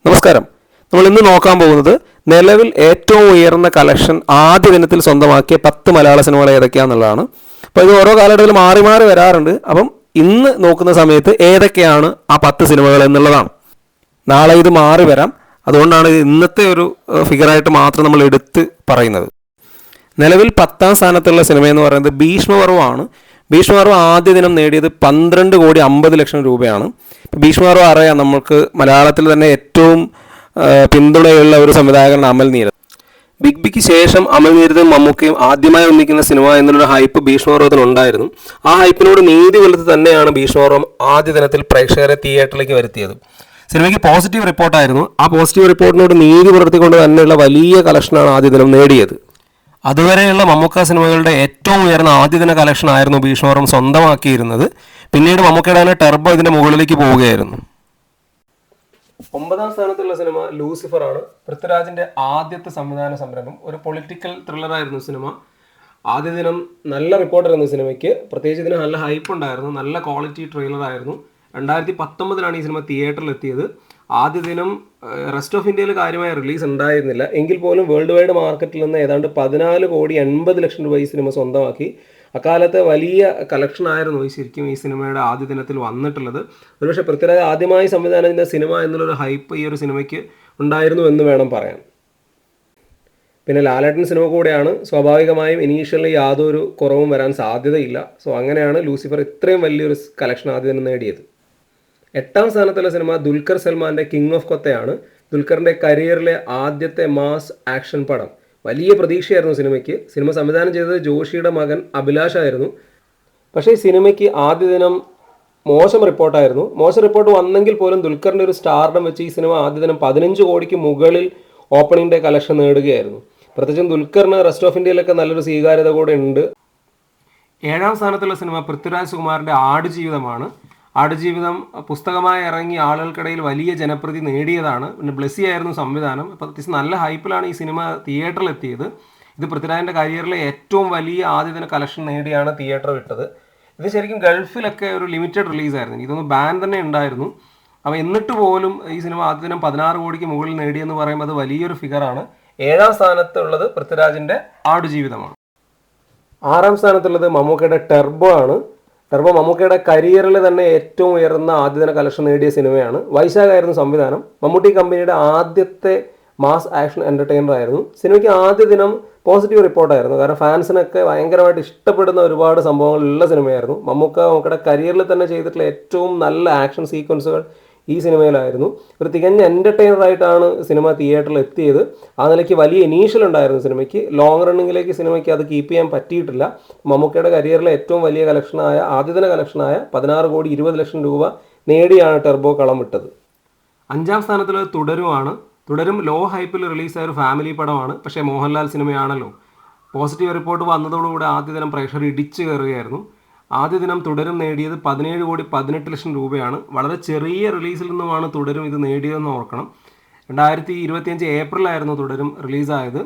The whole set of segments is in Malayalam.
നമസ്കാരം. നമ്മൾ ഇന്ന് നോക്കാൻ പോകുന്നത് നിലവിൽ ഏറ്റവും ഉയർന്ന കളക്ഷൻ ആദ്യ ദിനത്തിൽ സ്വന്തമാക്കിയ 10 മലയാള സിനിമകൾ ഏതൊക്കെയാണെന്നുള്ളതാണ്. അപ്പോൾ ഇത് ഓരോ കാലഘട്ടത്തിൽ മാറി മാറി വരാറുണ്ട്. അപ്പം ഇന്ന് നോക്കുന്ന സമയത്ത് ഏതൊക്കെയാണ് ആ 10 സിനിമകൾ എന്നുള്ളതാണ്. നാളെ ഇത് മാറി വരാം. അതുകൊണ്ടാണ് ഇന്നത്തെ ഒരു ഫിഗറായിട്ട് മാത്രം നമ്മൾ എടുത്ത് പറയുന്നത്. നിലവിൽ 10ാം സ്ഥാനത്തുള്ള സിനിമയെന്ന് പറയുന്നത് ഭീഷ്മപർവമാണ്. ഭീഷ്മപർവം ആദ്യ ദിനം നേടിയത് 12,50,00,000 രൂപയാണ്. ഭീഷ്മപർവം അറിയാം, നമുക്ക് മലയാളത്തിൽ തന്നെ ഏറ്റവും പിന്തുണയുള്ള ഒരു സംവിധായകനാണ് അമൽ നീരദ്. ബിഗ് ബിക്ക് ശേഷം അമൽ നീരദും മമ്മൂക്കയും ആദ്യമായി ഒന്നിക്കുന്ന സിനിമ എന്നുള്ളൊരു ഹൈപ്പ് ഭീഷ്മപർവത്തിനുണ്ടായിരുന്നു. ആ ഹൈപ്പിനോട് നീതി പുലർത്തി തന്നെയാണ് ഭീഷ്മപർവം ആദ്യ ദിനത്തിൽ പ്രേക്ഷകരെ തിയേറ്ററിലേക്ക് വരുത്തിയത്. സിനിമയ്ക്ക് പോസിറ്റീവ് റിപ്പോർട്ടായിരുന്നു. ആ പോസിറ്റീവ് റിപ്പോർട്ടിനോട് നീതി പുലർത്തിക്കൊണ്ട് തന്നെയുള്ള വലിയ കളക്ഷനാണ് ആദ്യ ദിനം നേടിയത്. അതുവരെയുള്ള മമ്മൂക്ക സിനിമകളുടെ ഏറ്റവും ഉയർന്ന ആദ്യ ദിന കളക്ഷൻ ആയിരുന്നു ഭീഷ്മപർവം സ്വന്തമാക്കിയിരുന്നത്. പിന്നീട് മമ്മൂക്കയുടെ തന്നെ ടെർബോ ഇതിന്റെ മുകളിലേക്ക് പോവുകയായിരുന്നു. 9ാം സ്ഥാനത്തുള്ള സിനിമ ലൂസിഫർ ആണ്. പൃഥ്വിരാജിന്റെ ആദ്യത്തെ സംവിധാന സംരംഭം. ഒരു പൊളിറ്റിക്കൽ ത്രില്ലറായിരുന്നു സിനിമ. ആദ്യ ദിനം നല്ല റിപ്പോർട്ടായിരുന്നു സിനിമയ്ക്ക്. പ്രത്യേകിച്ച് ഇതിന് നല്ല ഹൈപ്പ് ഉണ്ടായിരുന്നു. നല്ല ക്വാളിറ്റി ട്രെയിലറായിരുന്നു. 2019 ഈ സിനിമ തിയേറ്ററിൽ എത്തിയത്. ആദ്യ ദിനം റെസ്റ്റ് ഓഫ് ഇന്ത്യയിൽ കാര്യമായ റിലീസ് ഉണ്ടായിരുന്നില്ല. എങ്കിൽ പോലും വേൾഡ് വൈഡ് മാർക്കറ്റിൽ നിന്ന് ഏതാണ്ട് 14,80,00,000 രൂപ ഈ സിനിമ സ്വന്തമാക്കി. അക്കാലത്ത് വലിയ കളക്ഷൻ ആയിരുന്നു ശരിക്കും ഈ സിനിമയുടെ ആദ്യ ദിനത്തിൽ വന്നിട്ടുള്ളത്. ഒരുപക്ഷെ പൃഥ്വിരാജ് ആദ്യമായി സംവിധാനം ചെയ്ത സിനിമ എന്നുള്ളൊരു ഹൈപ്പ് ഈ ഒരു സിനിമയ്ക്ക് ഉണ്ടായിരുന്നു എന്ന് വേണം പറയാൻ. പിന്നെ ലാലേട്ടൻ സിനിമ കൂടെയാണ്. സ്വാഭാവികമായും ഇനീഷ്യലി യാതൊരു കുറവും വരാൻ സാധ്യതയില്ല. സോ അങ്ങനെയാണ് ലൂസിഫർ ഇത്രയും വലിയൊരു കളക്ഷൻ ആദ്യം തന്നെ നേടിയത്. 8ാം സ്ഥാനത്തുള്ള സിനിമ ദുൽഖർ സൽമാൻ്റെ കിങ് ഓഫ് കൊത്തയാണ്. ദുൽഖറിൻ്റെ കരിയറിലെ ആദ്യത്തെ മാസ് ആക്ഷൻ പടം. വലിയ പ്രതീക്ഷയായിരുന്നു സിനിമയ്ക്ക്. സിനിമ സംവിധാനം ചെയ്തത് ജോഷിയുടെ മകൻ അഭിലാഷായിരുന്നു. പക്ഷേ ഈ സിനിമയ്ക്ക് ആദ്യ ദിനം മോശം റിപ്പോർട്ടായിരുന്നു. മോശം റിപ്പോർട്ട് വന്നെങ്കിൽ പോലും ദുൽഖറിൻ്റെ ഒരു സ്റ്റാർഡം വെച്ച് ഈ സിനിമ ആദ്യ ദിനം 15 കോടിക്ക് മുകളിൽ ഓപ്പണിംഗ് ഡേ കളക്ഷൻ നേടുകയായിരുന്നു. പ്രത്യേകിച്ചും ദുൽഖറിന് റെസ്റ്റ് ഓഫ് ഇന്ത്യയിലൊക്കെ നല്ലൊരു സ്വീകാര്യത കൂടെ ഉണ്ട്. 7ാം സ്ഥാനത്തുള്ള സിനിമ പൃഥ്വിരാജ് സുകുമാരൻ്റെ ആടുജീവിതമാണ്. ആടുജീവിതം പുസ്തകമായി ഇറങ്ങി ആളുകൾക്കിടയിൽ വലിയ ജനപ്രീതി നേടിയതാണ്. പിന്നെ ബ്ലെസ്സി ആയിരുന്നു സംവിധാനം. അപ്പോൾ അത്യാവശ്യം നല്ല ഹൈപ്പിലാണ് ഈ സിനിമ തിയേറ്ററിൽ എത്തിയത്. ഇത് പൃഥ്വിരാജിൻ്റെ കരിയറിലെ ഏറ്റവും വലിയ ആദ്യ ദിന കളക്ഷൻ നേടിയാണ് തിയേറ്റർ വിട്ടത്. ഇത് ശരിക്കും ഗൾഫിലൊക്കെ ഒരു ലിമിറ്റഡ് റിലീസായിരുന്നു. ഇതൊന്ന് ബാൻ തന്നെ ഉണ്ടായിരുന്നു. അപ്പോൾ എന്നിട്ട് പോലും ഈ സിനിമ ആദ്യ ദിനം 16 കോടിക്ക് മുകളിൽ നേടിയെന്ന് പറയുമ്പോൾ അത് വലിയൊരു ഫിഗറാണ്. 7ാം സ്ഥാനത്തുള്ളത് പൃഥ്വിരാജിൻ്റെ ആടുജീവിതമാണ്. 6ാം സ്ഥാനത്തുള്ളത് മമ്മൂക്കയുടെ ടെർബോ ആണ്. ടെർബോ മമ്മൂക്കയുടെ കരിയറിൽ തന്നെ ഏറ്റവും ഉയർന്ന ആദ്യദിന കളക്ഷൻ നേടിയ സിനിമയാണ്. വൈശാഖായിരുന്നു സംവിധാനം. മമ്മൂട്ടി കമ്പനിയുടെ ആദ്യത്തെ മാസ് ആക്ഷൻ എൻ്റർടൈനർ ആയിരുന്നു. സിനിമയ്ക്ക് ആദ്യ ദിനം പോസിറ്റീവ് റിപ്പോർട്ടായിരുന്നു. കാരണം ഫാൻസിനൊക്കെ ഭയങ്കരമായിട്ട് ഇഷ്ടപ്പെടുന്ന ഒരുപാട് സംഭവങ്ങളുള്ള സിനിമയായിരുന്നു. മമ്മൂക്കയുടെ കരിയറിൽ തന്നെ ചെയ്തിട്ടുള്ള ഏറ്റവും നല്ല ആക്ഷൻ സീക്വൻസുകൾ ഈ സിനിമയിലായിരുന്നു. ഒരു തികഞ്ഞ എൻ്റർടൈനറായിട്ടാണ് സിനിമ തിയേറ്ററിൽ എത്തിയത്. ആ നിലയ്ക്ക് വലിയ ഇനീഷ്യൽ ഉണ്ടായിരുന്നു സിനിമയ്ക്ക്. ലോങ് റണ്ണിങ്ങിലേക്ക് സിനിമയ്ക്ക് അത് കീപ്പ് ചെയ്യാൻ പറ്റിയിട്ടില്ല. മമ്മൂക്കയുടെ കരിയറിലെ ഏറ്റവും വലിയ കളക്ഷനായ ആദ്യദിന കളക്ഷനായ 16,20,00,000 രൂപ നേടിയാണ് ടെർബോ കളം വിട്ടത്. 5ാം സ്ഥാനത്തിൽ തുടരുമാണ്. തുടരും ലോ ഹൈപ്പിൽ റിലീസായ ഒരു ഫാമിലി പടമാണ്. പക്ഷേ മോഹൻലാൽ സിനിമയാണല്ലോ. പോസിറ്റീവ് റിപ്പോർട്ട് വന്നതോടുകൂടി ആദ്യ ദിനം പ്രേക്ഷകർ ഇടിച്ചു കയറുകയായിരുന്നു. ആദ്യ ദിനം തുടരും നേടിയത് 17,18,00,000 രൂപയാണ്. വളരെ ചെറിയ റിലീസിൽ നിന്നുമാണ് തുടരും ഇത് നേടിയതെന്ന് ഓർക്കണം. 2025 ഏപ്രിലായിരുന്നു തുടരും റിലീസായത്.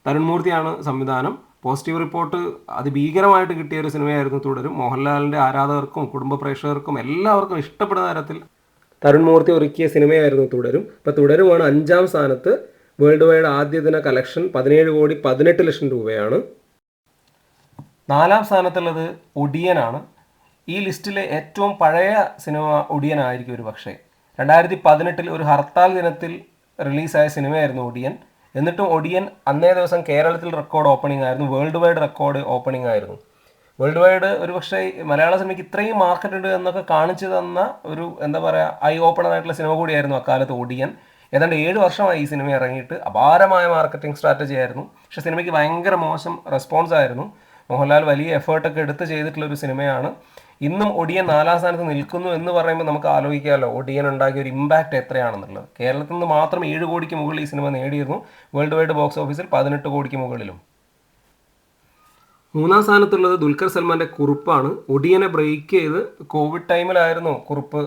തരുൺ മൂർത്തിയാണ് സംവിധാനം. പോസിറ്റീവ് റിപ്പോർട്ട് അതിഭീകരമായിട്ട് കിട്ടിയ ഒരു സിനിമയായിരുന്നു തുടരും. മോഹൻലാലിൻ്റെ ആരാധകർക്കും കുടുംബ പ്രേക്ഷകർക്കും എല്ലാവർക്കും ഇഷ്ടപ്പെടുന്ന തരത്തിൽ തരുൺ മൂർത്തി ഒരുക്കിയ സിനിമയായിരുന്നു തുടരും. ഇപ്പോൾ തുടരുമാണ് 5ാം സ്ഥാനത്ത്. വേൾഡ് വൈഡ് ആദ്യ ദിന കളക്ഷൻ 17,18,00,000 രൂപയാണ്. 4ാം സ്ഥാനത്തുള്ളത് ഒടിയനാണ്. ഈ ലിസ്റ്റിലെ ഏറ്റവും പഴയ സിനിമ ഒടിയനായിരിക്കും ഒരു പക്ഷേ. 2018 ഒരു ഹർത്താൽ ദിനത്തിൽ റിലീസായ സിനിമയായിരുന്നു ഒടിയൻ. എന്നിട്ടും ഒടിയൻ അന്നേ ദിവസം കേരളത്തിൽ റെക്കോർഡ് ഓപ്പണിംഗ് ആയിരുന്നു. വേൾഡ് വൈഡ് റെക്കോർഡ് ഓപ്പണിംഗ് ആയിരുന്നു. വേൾഡ് വൈഡ് ഒരു പക്ഷേ മലയാള സിനിമയ്ക്ക് ഇത്രയും മാർക്കറ്റ് ഉണ്ട് എന്നൊക്കെ കാണിച്ചു തന്ന ഒരു എന്താ പറയുക ഐ ഓപ്പണർ ആയിട്ടുള്ള സിനിമ കൂടിയായിരുന്നു അക്കാലത്ത് ഒടിയൻ. ഏതാണ്ട് 7 വർഷമായി ഈ സിനിമ ഇറങ്ങിയിട്ട്. അപാരമായ മാർക്കറ്റിംഗ് സ്ട്രാറ്റജി ആയിരുന്നു. പക്ഷേ സിനിമയ്ക്ക് ഭയങ്കര മോശം റെസ്പോൺസ് ആയിരുന്നു. മോഹൻലാൽ വലിയ എഫേർട്ടൊക്കെ എടുത്ത് ചെയ്തിട്ടുള്ളൊരു സിനിമയാണ്. ഇന്നും ഒടിയൻ 4ാം സ്ഥാനത്ത് നിൽക്കുന്നു എന്ന് പറയുമ്പോൾ നമുക്ക് ആലോചിക്കാമല്ലോ ഒടിയൻ ഉണ്ടാക്കിയ ഒരു ഇമ്പാക്റ്റ് എത്രയാണെന്നുള്ളത്. കേരളത്തിൽ നിന്ന് മാത്രം 7 കോടിക്ക് മുകളിൽ ഈ സിനിമ നേടിയിരുന്നു. വേൾഡ് വൈഡ് ബോക്സ് ഓഫീസിൽ 18 കോടിക്ക് മുകളിലും. 3ാം സ്ഥാനത്തുള്ളത് ദുൽഖർ സൽമാൻ്റെ കുറുപ്പാണ്. ഒടിയനെ ബ്രേക്ക് ചെയ്ത് കോവിഡ് ടൈമിലായിരുന്നു കുറുപ്പ്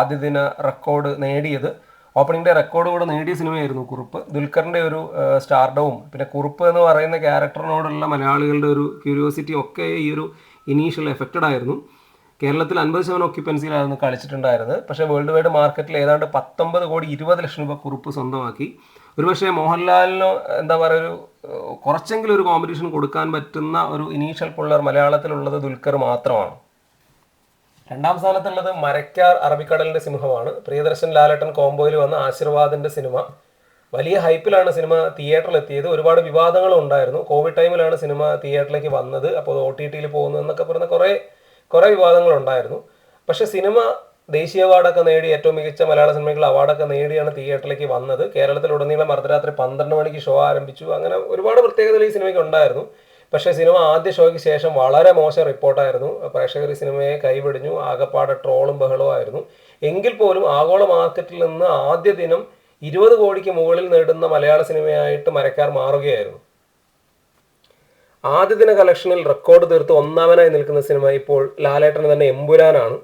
ആദ്യ ദിന റെക്കോർഡ് നേടിയത്. ഓപ്പണിംഗ് ഡേ റെക്കോർഡ് കൂടെ നേടിയ സിനിമയായിരുന്നു കുറുപ്പ്. ദുൽഖറിൻ്റെ ഒരു സ്റ്റാർഡവും പിന്നെ കുറുപ്പ് എന്ന് പറയുന്ന ക്യാരക്ടറിനോടുള്ള മലയാളികളുടെ ഒരു ക്യൂരിയോസിറ്റി ഒക്കെ ഈ ഒരു ഇനീഷ്യൽ എഫക്റ്റഡ് ആയിരുന്നു. കേരളത്തിൽ 50% ഒക്യുപ്പൻസിയിലായിരുന്നു കളിച്ചിട്ടുണ്ടായിരുന്നത്. പക്ഷേ വേൾഡ് വൈഡ് മാർക്കറ്റിൽ ഏതാണ്ട് 19,20,00,000 രൂപ കുറിപ്പ് സ്വന്തമാക്കി. ഒരുപക്ഷെ മോഹൻലാലിന് എന്താ പറയുക, ഒരു കുറച്ചെങ്കിലും ഒരു കോമ്പറ്റീഷൻ കൊടുക്കാൻ പറ്റുന്ന ഒരു ഇനീഷ്യൽ പുള്ളർ മലയാളത്തിലുള്ളത് ദുൽഖർ മാത്രമാണ്. രണ്ടാം സ്ഥാനത്തുള്ളത് മരക്കാർ അറബിക്കടലിൻ്റെ സിംഹമാണ്. പ്രിയദർശൻ ലാലേട്ടൻ കോംബോയിൽ വന്ന ആശീർവാദിൻ്റെ സിനിമ. വലിയ ഹൈപ്പിലാണ് സിനിമ തിയേറ്ററിൽ എത്തിയത്. ഒരുപാട് വിവാദങ്ങളും ഉണ്ടായിരുന്നു. കോവിഡ് ടൈമിലാണ് സിനിമ തിയേറ്ററിലേക്ക് വന്നത്. അപ്പോൾ OTTയിൽ പോകുന്നു എന്നൊക്കെ പറഞ്ഞ കുറേ വിവാദങ്ങളുണ്ടായിരുന്നു. പക്ഷേ സിനിമ ദേശീയ അവാർഡൊക്കെ നേടി, ഏറ്റവും മികച്ച മലയാള സിനിമയ്ക്കുള്ള അവാർഡൊക്കെ നേടിയാണ് തിയേറ്ററിലേക്ക് വന്നത്. കേരളത്തിലുടനീളം അർദ്ധരാത്രി 12 മണിക്ക് ഷോ ആരംഭിച്ചു. അങ്ങനെ ഒരുപാട് പ്രത്യേകതകൾ ഈ സിനിമയ്ക്ക് ഉണ്ടായിരുന്നു. പക്ഷേ സിനിമ ആദ്യ ഷോയ്ക്ക് ശേഷം വളരെ മോശം റിപ്പോർട്ടായിരുന്നു. പ്രേക്ഷകർ ഈ സിനിമയെ കൈവെടിഞ്ഞു. ആകപ്പാടെ ട്രോളും ബഹളവും ആയിരുന്നു. എങ്കിൽ പോലും ആഗോള മാർക്കറ്റിൽ നിന്ന് ആദ്യ ദിനം 20 കോടിക്ക് മുകളിൽ നേടുന്ന മലയാള സിനിമയായിട്ട് മരക്കാർ മാറുകയായിരുന്നു. ആദ്യ ദിന കളക്ഷനിൽ റെക്കോർഡ് തീർത്ത് ഒന്നാമനായി നിൽക്കുന്ന സിനിമ ഇപ്പോൾ ലാലേട്ടന് തന്നെ എമ്പുരാനാണ്.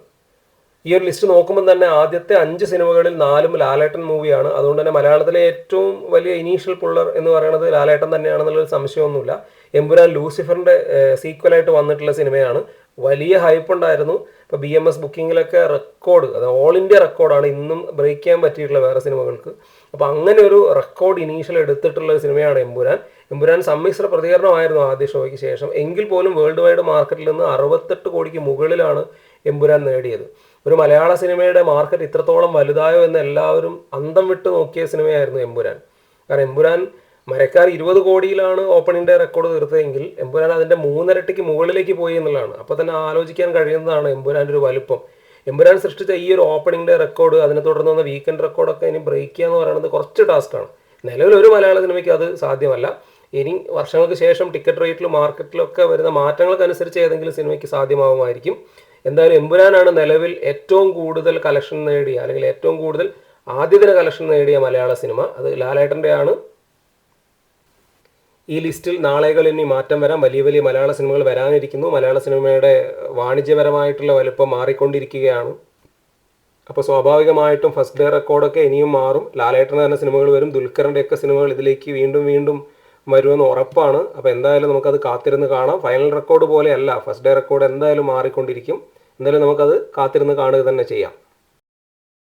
ഈ ഒരു ലിസ്റ്റ് നോക്കുമ്പോൾ തന്നെ ആദ്യത്തെ 5 സിനിമകളിൽ 4 ലാലേട്ടൻ മൂവിയാണ്. അതുകൊണ്ട് തന്നെ മലയാളത്തിലെ ഏറ്റവും വലിയ ഇനീഷ്യൽ പുള്ളർ എന്ന് പറയുന്നത് ലാലേട്ടൻ തന്നെയാണെന്നുള്ളൊരു സംശയമൊന്നുമില്ല. എമ്പുരാൻ ലൂസിഫറിൻ്റെ സീക്വലായിട്ട് വന്നിട്ടുള്ള സിനിമയാണ്. വലിയ ഹൈപ്പ് ഉണ്ടായിരുന്നു. ഇപ്പോൾ BMS ബുക്കിങ്ങിലൊക്കെ റെക്കോർഡ്, അത് ഓൾ ഇന്ത്യ റെക്കോർഡാണ്. ഇന്നും ബ്രേക്ക് ചെയ്യാൻ പറ്റിയിട്ടുള്ള വേറെ സിനിമകൾക്ക്. അപ്പോൾ അങ്ങനെ ഒരു റെക്കോർഡ് ഇനീഷ്യൽ എടുത്തിട്ടുള്ള ഒരു സിനിമയാണ് എമ്പുരാൻ. എമ്പുരാൻ സമ്മിശ്ര പ്രതികരണമായിരുന്നു ആദ്യ ഷോയ്ക്ക് ശേഷം. എങ്കിൽ പോലും വേൾഡ് വൈഡ് മാർക്കറ്റിൽ നിന്ന് 68 കോടിക്ക് മുകളിലാണ് എമ്പുരാൻ നേടിയത്. ഒരു മലയാള സിനിമയുടെ മാർക്കറ്റ് ഇത്രത്തോളം വലുതായോ എന്ന് എല്ലാവരും അന്തം വിട്ട് നോക്കിയ സിനിമയായിരുന്നു എമ്പുരാൻ. കാരണം എമ്പുരാൻ മരക്കാർ 20 കോടിയിലാണ് ഓപ്പണിംഗ് ഡേ റെക്കോർഡ് തീർത്തതെങ്കിൽ എമ്പുരാൻ അതിൻ്റെ 3 ഇരട്ടിക്ക് മുകളിലേക്ക് പോയി എന്നുള്ളതാണ്. അപ്പോൾ തന്നെ ആലോചിക്കാൻ കഴിയുന്നതാണ് എമ്പുരാൻ്റെ ഒരു വലുപ്പം. എമ്പുരാൻ സൃഷ്ടിച്ച ഈ ഒരു ഓപ്പണിംഗ് ഡേ റെക്കോർഡ്, അതിനെ തുടർന്ന് വന്ന വീക്കെൻഡ് റെക്കോർഡൊക്കെ ഇനി ബ്രേക്ക് ചെയ്യുക എന്ന് പറയുന്നത് കുറച്ച് ടാസ്ക്കാണ്. നിലവിൽ ഒരു മലയാള സിനിമയ്ക്ക് അത് സാധ്യമല്ല. ഇനി വർഷങ്ങൾക്ക് ശേഷം ടിക്കറ്റ് റേറ്റിലും മാർക്കറ്റിലൊക്കെ വരുന്ന മാറ്റങ്ങൾക്കനുസരിച്ച് ഏതെങ്കിലും സിനിമയ്ക്ക് സാധ്യമാവുമായിരിക്കും. എന്തായാലും എമ്പുരാനാണ് നിലവിൽ ഏറ്റവും കൂടുതൽ കളക്ഷൻ നേടിയ, അല്ലെങ്കിൽ ഏറ്റവും കൂടുതൽ ആദ്യ ദിന കളക്ഷൻ നേടിയ മലയാള സിനിമ. അത് ലാലേട്ടൻ്റെയാണ്. ഈ ലിസ്റ്റിൽ നാളെകൾ ഇനി മാറ്റം വരാം. വലിയ വലിയ മലയാള സിനിമകൾ വരാനിരിക്കുന്നു. മലയാള സിനിമയുടെ വാണിജ്യപരമായിട്ടുള്ള വലുപ്പം മാറിക്കൊണ്ടിരിക്കുകയാണ്. അപ്പോൾ സ്വാഭാവികമായിട്ടും ഫസ്റ്റ് ഡേ റെക്കോർഡൊക്കെ ഇനിയും മാറും. ലാലേട്ടൻ്റെ തന്നെ സിനിമകൾ വരും. ദുൽഖറിൻ്റെയൊക്കെ സിനിമകൾ ഇതിലേക്ക് വീണ്ടും വീണ്ടും വരുമെന്ന് ഉറപ്പാണ്. അപ്പോൾ എന്തായാലും നമുക്കത് കാത്തിരുന്ന് കാണാം. ഫൈനൽ റെക്കോർഡ് പോലെയല്ല, ഫസ്റ്റ് ഡേ റെക്കോർഡ് എന്തായാലും മാറിക്കൊണ്ടിരിക്കും. എന്തായാലും നമുക്കത് കാത്തിരുന്ന് കാണുക തന്നെ ചെയ്യാം.